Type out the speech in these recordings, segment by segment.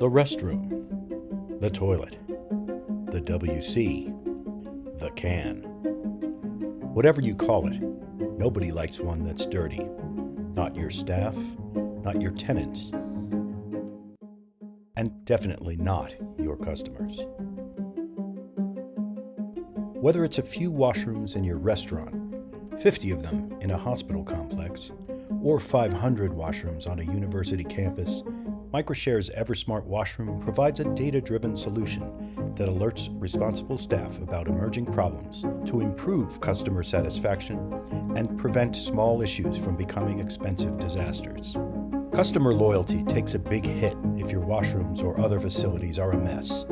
the restroom, the toilet, the WC, the can. Whatever you call it, nobody likes one that's dirty. Not your staff, not your tenants, and definitely not your customers. Whether it's a few washrooms in your restaurant, 50 of them in a hospital complex, or 500 washrooms on a university campus, Microshare's EverSmart Washroom provides a data-driven solution that alerts responsible staff about emerging problems to improve customer satisfaction and prevent small issues from becoming expensive disasters. Customer loyalty takes a big hit if your washrooms or other facilities are a mess.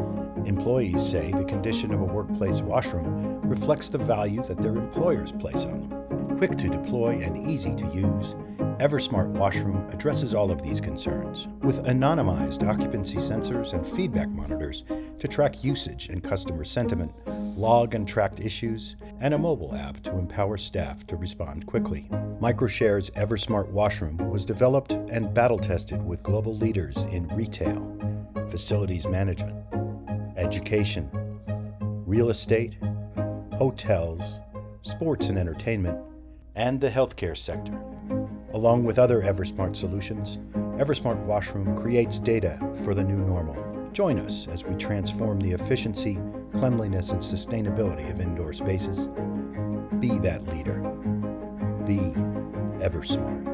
Employees say the condition of a workplace washroom reflects the value that their employers place on them. Quick to deploy and easy to use, EverSmart Washroom addresses all of these concerns with anonymized occupancy sensors and feedback monitors to track usage and customer sentiment, log and track issues, and a mobile app to empower staff to respond quickly. Microshare's EverSmart Washroom was developed and battle-tested with global leaders in retail, facilities management, education, real estate, hotels, sports and entertainment, and the healthcare sector. Along with other EverSmart solutions, EverSmart Washroom creates data for the new normal. Join us as we transform the efficiency, cleanliness, and sustainability of indoor spaces. Be that leader. Be EverSmart.